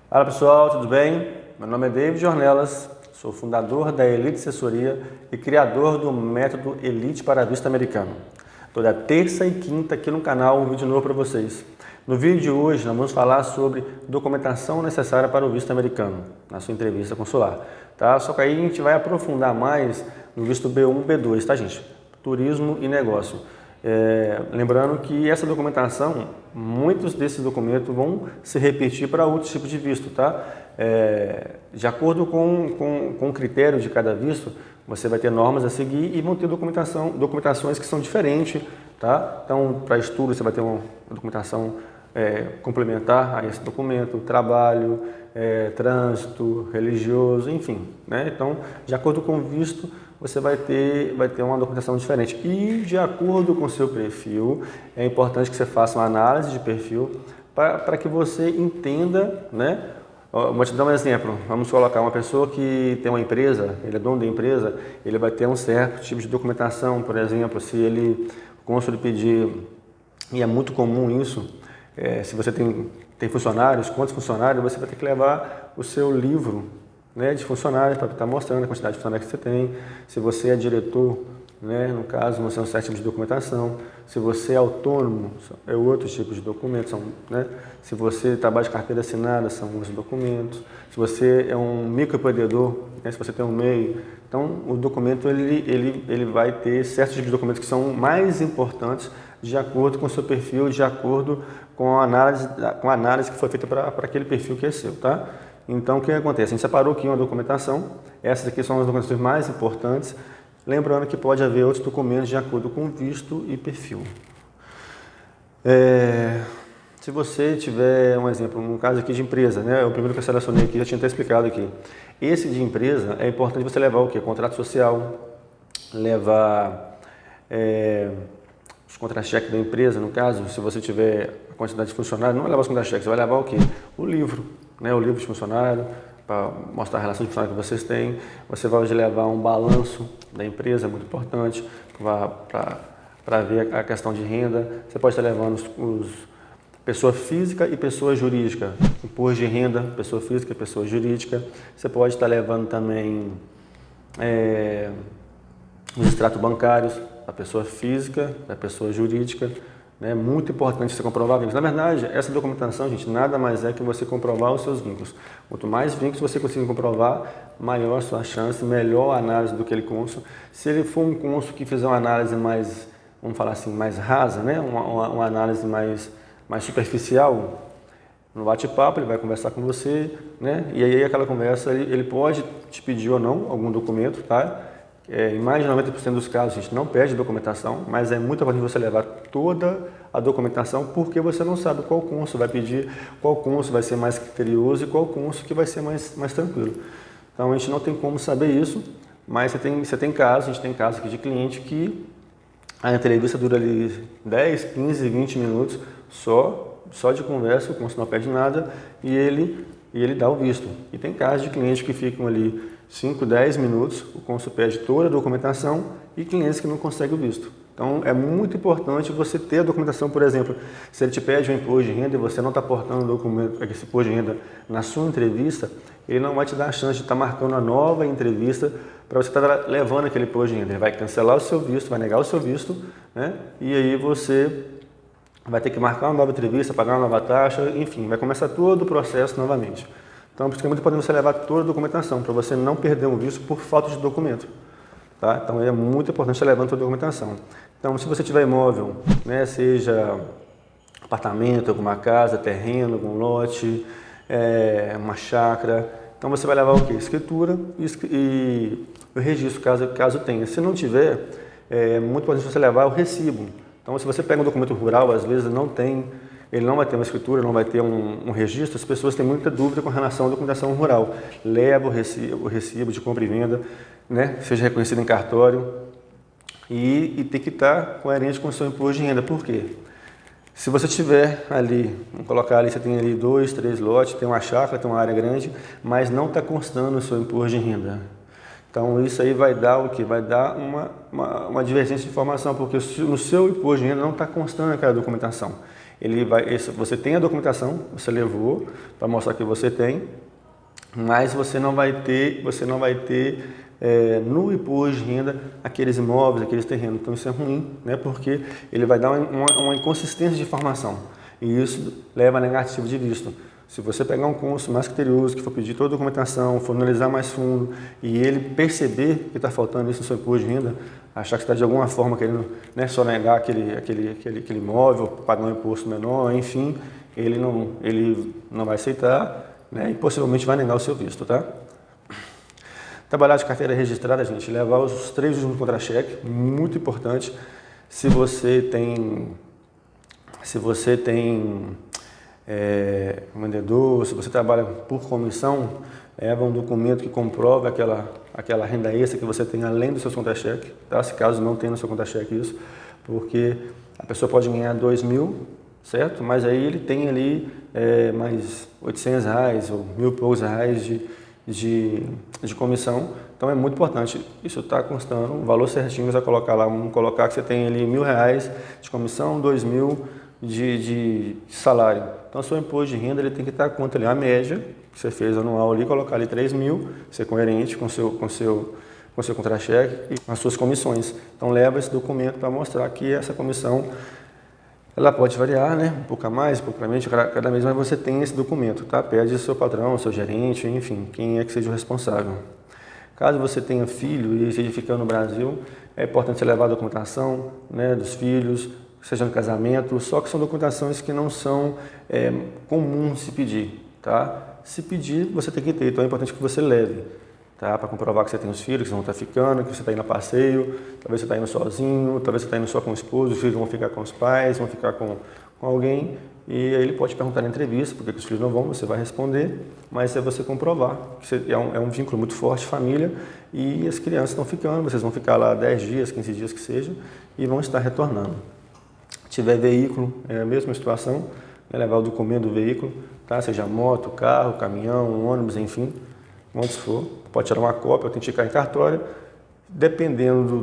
Fala pessoal, tudo bem? Meu nome é David Ornelas, sou fundador da Elite Assessoria e criador do método Elite para Visto Americano. Toda terça e quinta aqui no canal um vídeo novo para vocês. No vídeo de hoje nós vamos falar sobre documentação necessária para o visto americano, na sua entrevista consular. Tá? Só que aí a gente vai aprofundar mais no visto B1 e B2, tá gente? Turismo e negócio. Lembrando que essa documentação, muitos desses documentos vão se repetir para outros tipos de visto, tá? De acordo com o critério de cada visto, você vai ter normas a seguir e vão ter documentações que são diferentes, tá? Então, para estudo, você vai ter uma documentação complementar a esse documento, trabalho, trânsito, religioso, enfim, né? Então, de acordo com o visto, você vai ter uma documentação diferente. E de acordo com o seu perfil, é importante que você faça uma análise de perfil para que você entenda, né? Vou te dar um exemplo. Vamos colocar uma pessoa que tem uma empresa, ele é dono da empresa, ele vai ter um certo tipo de documentação, por exemplo, se o cônsul pedir, e é muito comum isso, se você tem funcionários, quantos funcionários, você vai ter que levar o seu livro, né, de funcionários para estar mostrando a quantidade de funcionários que você tem. Se você é diretor, né, no caso, você tem um certo tipo de documentação. Se você é autônomo, é outro tipo de documentos. Né? Se você trabalha de carteira assinada, são outros documentos. Se você é um microempreendedor, né, se você tem um MEI, então o documento ele vai ter certos tipos de documentos que são mais importantes de acordo com o seu perfil, de acordo com a análise que foi feita para aquele perfil que é seu, tá? Então, o que acontece? A gente separou aqui uma documentação, essas aqui são as documentações mais importantes, lembrando que pode haver outros documentos de acordo com visto e perfil. Se você tiver um exemplo, um caso aqui de empresa, né? O primeiro que eu selecionei aqui, já tinha até explicado aqui. Esse de empresa, é importante você levar o quê? Contrato social, levar os contra-cheques da empresa, no caso, se você tiver a quantidade de funcionários, não vai levar os contra-cheques, você vai levar o quê? O livro. Né, o livro de funcionário, para mostrar a relação de funcionário que vocês têm. Você vai hoje levar um balanço da empresa, é muito importante, para ver a questão de renda. Você pode estar levando os pessoa física e pessoa jurídica, imposto de renda, pessoa física e pessoa jurídica. Você pode estar levando também os extratos bancários da pessoa física, da pessoa jurídica. É muito importante você comprovar vínculos. Na verdade, essa documentação, gente, nada mais é que você comprovar os seus vínculos. Quanto mais vínculos você conseguir comprovar, maior a sua chance, melhor a análise do que ele cônsul. Se ele for um cônsul que fizer uma análise mais, vamos falar assim, mais rasa, né? uma análise mais superficial, no bate-papo ele vai conversar com você, né? E aí aquela conversa, ele pode te pedir ou não algum documento, tá? Em mais de 90% dos casos a gente não pede documentação, mas é muito importante você levar toda a documentação, porque você não sabe qual cônsul vai pedir, qual cônsul vai ser mais criterioso e qual cônsul que vai ser mais tranquilo. Então a gente não tem como saber isso, mas a gente tem casos aqui de cliente que a entrevista dura ali 10, 15, 20 minutos só de conversa, o cônsul não pede nada e ele dá o visto. E tem casos de clientes que ficam ali 5, 10 minutos, o cônsul pede toda a documentação e clientes que não conseguem o visto. Então, é muito importante você ter a documentação, por exemplo, se ele te pede um imposto de renda e você não está aportando o documento, esse imposto de renda na sua entrevista, ele não vai te dar a chance de estar marcando uma nova entrevista para você estar levando aquele imposto de renda. Ele vai cancelar o seu visto, vai negar o seu visto, né? E aí você vai ter que marcar uma nova entrevista, pagar uma nova taxa, enfim, vai começar todo o processo novamente. Então, por isso que é muito importante você levar toda a documentação, para você não perder um visto por falta de documento. Tá? Então, é muito importante você levar toda a documentação. Então, se você tiver imóvel, né, seja apartamento, alguma casa, terreno, algum lote, uma chácara, então você vai levar o quê? Escritura e o registro, caso tenha. Se não tiver, é muito importante você levar o recibo. Então, se você pega um documento rural, às vezes ele não vai ter uma escritura, não vai ter um registro, as pessoas têm muita dúvida com relação à documentação rural. Leva o recibo de compra e venda, né, seja reconhecido em cartório e tem que estar coerente com o seu imposto de renda. Por quê? Se você tiver ali, vamos colocar ali, você tem ali 2, 3 lotes, tem uma chácara, tem uma área grande, mas não está constando o seu imposto de renda. Então, isso aí vai dar o quê? Vai dar uma divergência de informação, porque no seu imposto de renda não está constando aquela documentação. Você tem a documentação, você levou para mostrar que você tem, mas você não vai ter no imposto de renda aqueles imóveis, aqueles terrenos. Então isso é ruim, né? Porque ele vai dar uma inconsistência de informação e isso leva a negativo de visto. Se você pegar um cônsul mais criterioso, que for pedir toda a documentação, for analisar mais fundo e ele perceber que está faltando isso no seu imposto de renda, achar que está de alguma forma querendo, né, só negar aquele imóvel, pagar um imposto menor, enfim, ele não vai aceitar, né, e possivelmente vai negar o seu visto, tá? Trabalhar de carteira registrada, gente, levar os 3 últimos contra-cheque, muito importante. Se você tem um vendedor, se você trabalha por comissão, leva um documento que comprove aquela renda extra que você tem além dos seus contra-cheque, tá? Se caso não tem no seu contra-cheque isso, porque a pessoa pode ganhar 2.000, certo? Mas aí ele tem ali mais R$800 ou R$1.000 e poucos de comissão. Então é muito importante, isso está constando, um valor certinho, você vai colocar lá, vamos colocar que você tem ali R$1.000 de comissão, 2.000 de salário. Então, o seu imposto de renda ele tem que estar quanto ali, a média que você fez anual ali, colocar ali 3.000, ser coerente com seu contra-cheque e com as suas comissões. Então, leva esse documento para mostrar que essa comissão ela pode variar, né? Um pouco a mais, um pouco a menos, cada mês, mas você tem esse documento, tá? Pede ao seu patrão, seu gerente, enfim, quem é que seja o responsável. Caso você tenha filho e esteja ficando no Brasil, é importante você levar a documentação, né, dos filhos, seja no casamento, só que são documentações que não são comuns se pedir, tá? Se pedir, você tem que ter, então é importante que você leve, tá? Para comprovar que você tem os filhos, que você não está ficando, que você está indo a passeio, talvez você está indo sozinho, talvez você está indo só com o esposo, os filhos vão ficar com os pais, vão ficar com alguém, e aí ele pode perguntar na entrevista, por que os filhos não vão, você vai responder, mas é você comprovar, que é um vínculo muito forte, família, e as crianças estão ficando, vocês vão ficar lá 10 dias, 15 dias que seja, e vão estar retornando. Se tiver veículo, é a mesma situação, né, levar o documento do veículo, tá? Seja moto, carro, caminhão, ônibus, enfim, quantos for. Pode tirar uma cópia, autenticar em cartório, dependendo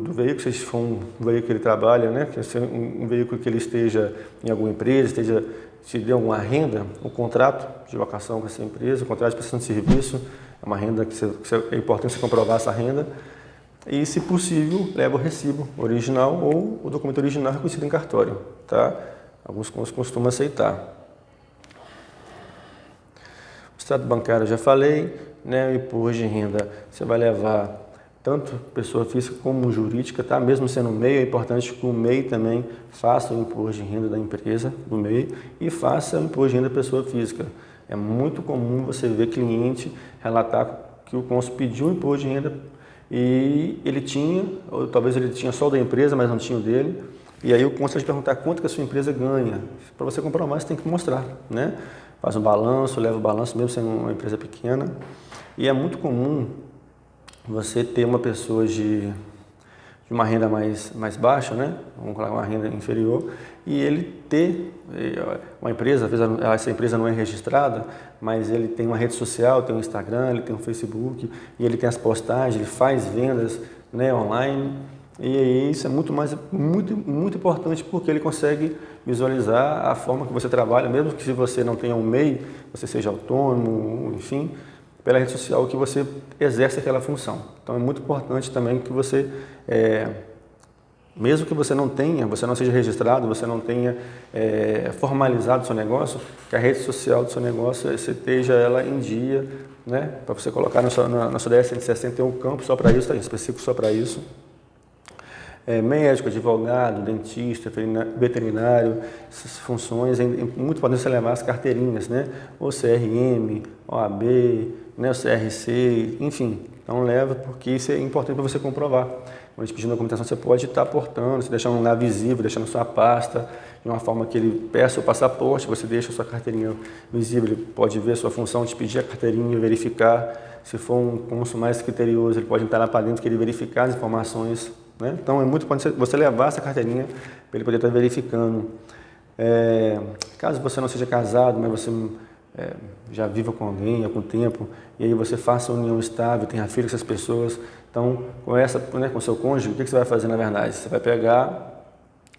do veículo, se for um veículo que ele trabalha, né, que é um veículo que ele esteja em alguma empresa, se dê alguma renda, o contrato de locação com essa empresa, o contrato de prestação de serviço, é uma renda que é importante você comprovar essa renda. E, se possível, leva o recibo original ou o documento original reconhecido em cartório, tá? Alguns costumam aceitar. O extrato bancário eu já falei, né? O imposto de renda você vai levar tanto pessoa física como jurídica, tá? Mesmo sendo MEI, é importante que o MEI também faça o imposto de renda da empresa, do MEI, e faça o imposto de renda da pessoa física. É muito comum você ver cliente relatar que o cônsul pediu o imposto de renda e ele tinha, ou talvez ele tinha só o da empresa, mas não tinha o dele, e aí o cônsul vai te perguntar quanto que a sua empresa ganha. Para você comprovar, você tem que mostrar, né? Faz um balanço, leva o balanço, mesmo sendo uma empresa pequena, e é muito comum você ter uma pessoa de uma renda mais baixa, né? Vamos colocar uma renda inferior, e ele ter uma empresa, às vezes essa empresa não é registrada, mas ele tem uma rede social, tem um Instagram, ele tem um Facebook, e ele tem as postagens, ele faz vendas, né, online, e aí isso é muito importante porque ele consegue visualizar a forma que você trabalha, mesmo que se você não tenha um MEI, você seja autônomo, enfim, pela rede social que você exerce aquela função. Então é muito importante também que você, mesmo que você não seja registrado, você não tenha formalizado o seu negócio, que a rede social do seu negócio você esteja ela em dia, né? Para você colocar na sua DS-160 tem um campo só para isso, tá? Específico só para isso. Médico, advogado, dentista, veterinário, essas funções, é muito importante você levar as carteirinhas, né? O CRM, OAB, né? O CRC, enfim. Então leva, porque isso é importante para você comprovar. Quando pedindo documentação, você pode estar portando, você deixando lá visível, deixando sua pasta, de uma forma que ele peça o passaporte, você deixa a sua carteirinha visível, ele pode ver a sua função de pedir a carteirinha, verificar. Se for um cônsul mais criterioso, ele pode entrar lá para dentro, querer verificar as informações, né? Então é muito importante você levar essa carteirinha para ele poder estar verificando. Caso você não seja casado, mas você já viva com alguém há algum tempo, e aí você faça uma união estável, tenha filho com essas pessoas, então com o seu cônjuge, o que você vai fazer na verdade? Você vai pegar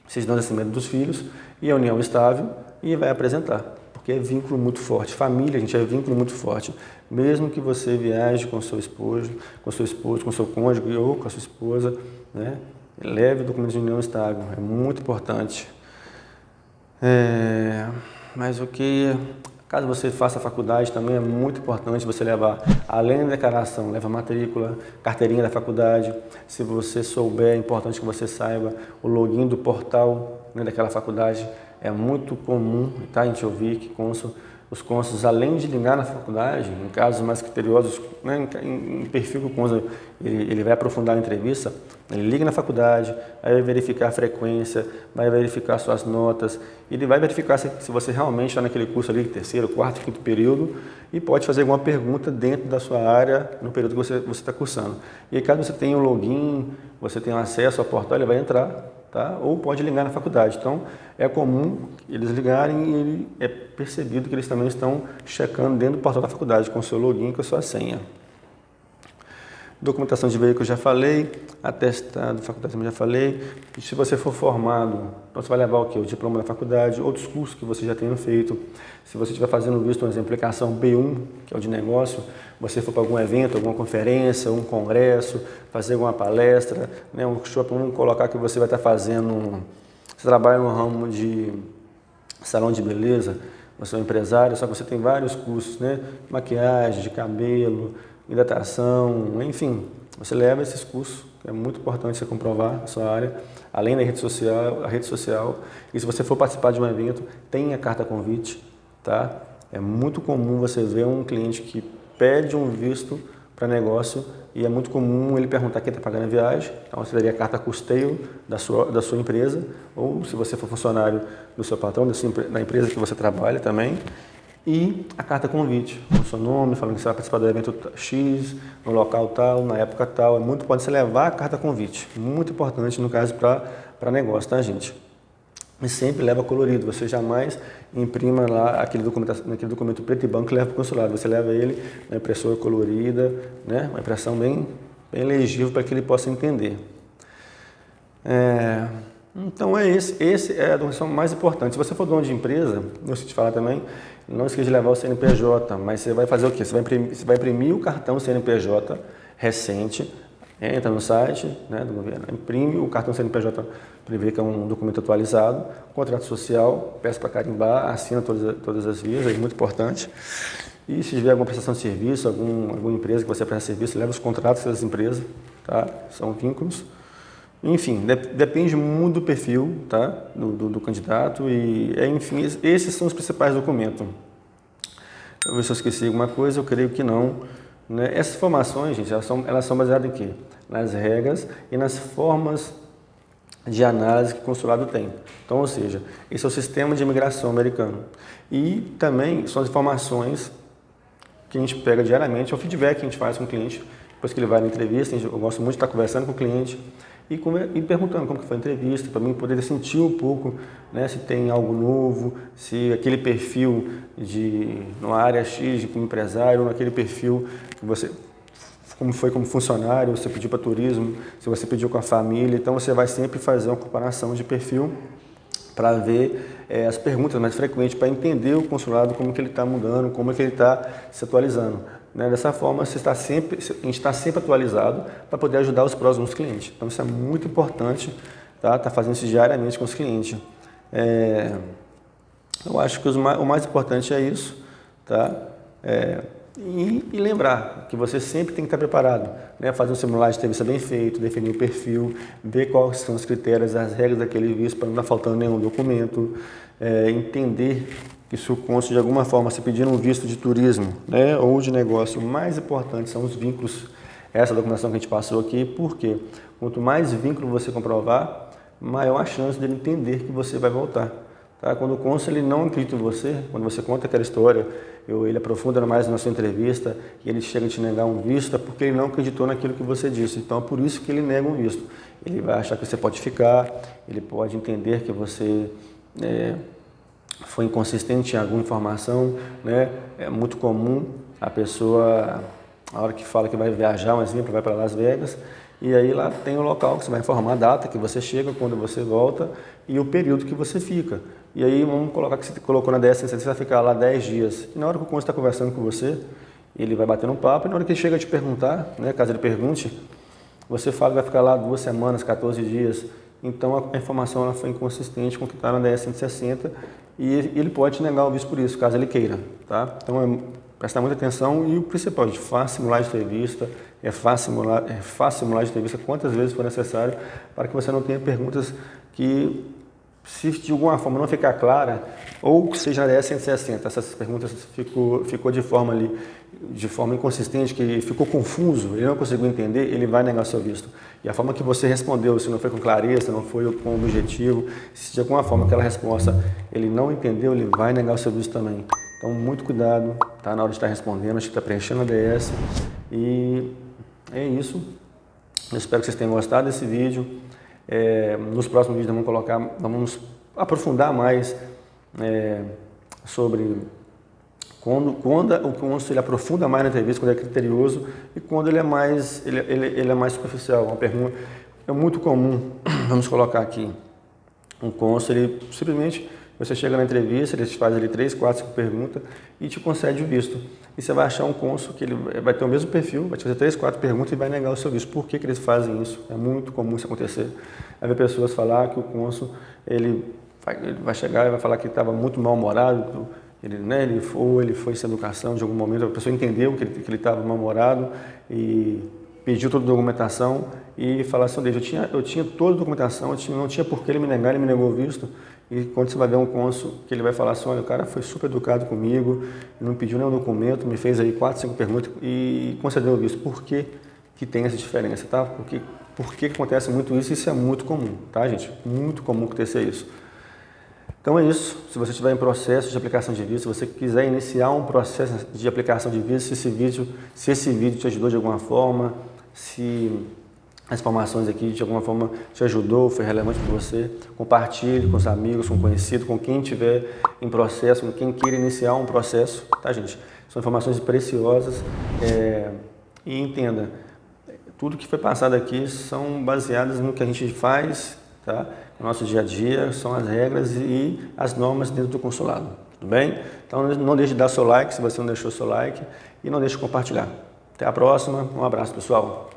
certidão de nascimento dos filhos e a união estável e vai apresentar. Porque é vínculo muito forte. Família, gente, é vínculo muito forte. Mesmo que você viaje com seu esposo, com seu cônjuge ou com a sua esposa, né? Leve o documento de união estável, é muito importante. Mas o que, caso você faça faculdade, também é muito importante você levar, além da declaração, leva matrícula, carteirinha da faculdade. Se você souber, é importante que você saiba o login do portal, né, daquela faculdade. É muito comum, tá, a gente ouvir que os cônsules, além de ligar na faculdade, em casos mais criteriosos, né, em perfil que o cônsul ele vai aprofundar a entrevista, ele liga na faculdade, vai verificar a frequência, vai verificar suas notas, ele vai verificar se você realmente está naquele curso ali, terceiro, quarto, quinto período, e pode fazer alguma pergunta dentro da sua área no período que você está cursando. E aí, caso você tenha um login, você tenha acesso ao portal, ele vai entrar, tá? Ou pode ligar na faculdade. Então, é comum eles ligarem e ele é percebido que eles também estão checando dentro do portal da faculdade com o seu login e com a sua senha. Documentação de veículo já falei, atestado de faculdade também já falei. E se você for formado, então você vai levar o quê? O diploma da faculdade, outros cursos que você já tenha feito. Se você estiver fazendo visto, por exemplo, aplicação B1, que é o de negócio, você for para algum evento, alguma conferência, um congresso, fazer alguma palestra, né, um workshop, vamos colocar que você vai estar fazendo, você trabalha no ramo de salão de beleza, você é um empresário, só que você tem vários cursos, né, maquiagem, de cabelo, hidratação, enfim, você leva esses cursos, é muito importante você comprovar a sua área, além da a rede social, e se você for participar de um evento, tenha carta convite, tá? É muito comum você ver um cliente que pede um visto para negócio e é muito comum ele perguntar quem está pagando a viagem, então você daria a carta custeio da sua empresa, ou se você for funcionário do seu patrão, da empresa que você trabalha também, e a carta convite, com o seu nome, falando que você vai participar do evento X, no local tal, na época tal. É muito importante você levar a carta convite, muito importante no caso para negócio, tá, gente? E sempre leva colorido, você jamais imprima lá aquele documento preto e branco que leva para o consulado, você leva ele na impressora colorida, né? Uma impressão bem legível para que ele possa entender. Então esse é a documentação mais importante. Se você for dono de empresa, eu sei te falar também, não esqueça de levar o CNPJ, mas você vai fazer o quê? Você vai imprimir o cartão CNPJ recente, entra no site, né, do governo, imprime o cartão CNPJ para ver que é um documento atualizado, contrato social, peça para carimbar, assina todas as vias, é muito importante. E se tiver alguma prestação de serviço, alguma empresa que você presta serviço, leva os contratos dessas empresas, tá? São vínculos. Enfim, depende muito do perfil, tá? do candidato e, enfim, esses são os principais documentos. Eu ver se eu esqueci alguma coisa, eu creio que não. Né? Essas informações, gente, elas são baseadas em quê? Nas regras e nas formas de análise que o consulado tem. Então, ou seja, esse é o sistema de imigração americano. E também são as informações que a gente pega diariamente, é o feedback que a gente faz com o cliente, depois que ele vai na entrevista. Eu gosto muito de estar conversando com o cliente, e perguntando como que foi a entrevista, para mim poder sentir um pouco, né, se tem algo novo, se aquele perfil numa área X como empresário, ou naquele perfil que você, como foi como funcionário, você pediu para turismo, se você pediu com a família, então você vai sempre fazer uma comparação de perfil para ver as perguntas mais frequentes, para entender o consulado, como que ele está mudando, como que ele está se atualizando. Né? Dessa forma, a gente está sempre atualizado para poder ajudar os próximos clientes. Então, isso é muito importante, tá? Tá fazendo isso diariamente com os clientes. Eu acho que o mais importante é isso, tá? E lembrar que você sempre tem que estar preparado, né? Fazer um simulário de entrevista bem feito, definir o perfil, ver quais são os critérios, as regras daquele visto para não estar faltando nenhum documento, entender que se o cônsul de alguma forma se pedir um visto de turismo, né, ou de negócio, o mais importante são os vínculos, essa documentação que a gente passou aqui, porque quanto mais vínculo você comprovar, maior a chance dele entender que você vai voltar. Tá? Quando o cônsul ele não acredita em você, quando você conta aquela história, ele aprofunda mais na sua entrevista e ele chega a te negar um visto, é porque ele não acreditou naquilo que você disse. Então, é por isso que ele nega um visto. Ele vai achar que você pode ficar, ele pode entender que você foi inconsistente em alguma informação, né? É muito comum a pessoa, a hora que fala que vai viajar, um exemplo, vai para Las Vegas, E aí lá tem o local que você vai informar a data que você chega, quando você volta e o período que você fica. E aí vamos colocar que você colocou na DS160, você vai ficar lá 10 dias. E na hora que o cônsul está conversando com você, ele vai batendo um papo, e na hora que ele chega a te perguntar, né, caso ele pergunte, você fala que vai ficar lá 2 semanas, 14 dias. Então a informação ela foi inconsistente com o que está na DS160 e ele pode te negar o visto por isso, caso ele queira. Tá? Então prestar muita atenção e o principal, gente, faça simulagem de entrevista, faça simulagem de entrevista quantas vezes for necessário para que você não tenha perguntas que, se de alguma forma não ficar clara, ou que seja na DS160, essas perguntas ficou de forma inconsistente, que ficou confuso, ele não conseguiu entender, ele vai negar seu visto. E a forma que você respondeu, se não foi com clareza, não foi com objetivo, se de alguma forma aquela resposta ele não entendeu, ele vai negar o seu visto também. Então, muito cuidado, tá? Na hora de estar respondendo, de estar preenchendo a DS. E é isso. Eu espero que vocês tenham gostado desse vídeo. Nos próximos vídeos vamos aprofundar mais sobre quando o cônsul ele aprofunda mais na entrevista, quando é criterioso e quando ele é mais superficial. Uma pergunta é muito comum, vamos colocar aqui, um cônsul, ele simplesmente, você chega na entrevista, ele te faz ali 3, 4, 5 perguntas e te concede o visto. E você vai achar um cônsul que ele vai ter o mesmo perfil, vai te fazer 3, 4 perguntas e vai negar o seu visto. Por que eles fazem isso? É muito comum isso acontecer. Aí ver pessoas falar que o cônsul ele vai chegar e vai falar que estava muito mal-humorado, ele foi sem educação de algum momento, a pessoa entendeu que ele estava mal-humorado e pediu toda a documentação e falar assim, eu tinha toda a documentação, não tinha por que ele me negar, ele me negou o visto. E quando você vai ver um cônsul, que ele vai falar assim, olha, o cara foi super educado comigo, não pediu nenhum documento, me fez aí 4, 5 perguntas e concedeu o visto. Por que tem essa diferença, tá? Por que acontece muito isso? Isso é muito comum, tá, gente? Muito comum acontecer isso. Então é isso. Se você estiver em processo de aplicação de visto, se você quiser iniciar um processo de aplicação de visto, se esse vídeo te ajudou de alguma forma, se as informações aqui de alguma forma te ajudou, foi relevante para você, compartilhe com os amigos, com conhecidos, com quem estiver em processo, com quem queira iniciar um processo, tá, gente? São informações preciosas e entenda, tudo que foi passado aqui são baseadas no que a gente faz, tá? No nosso dia a dia, são as regras e as normas dentro do consulado, tudo bem? Então não deixe de dar seu like, se você não deixou seu like, e não deixe de compartilhar. Até a próxima, um abraço, pessoal!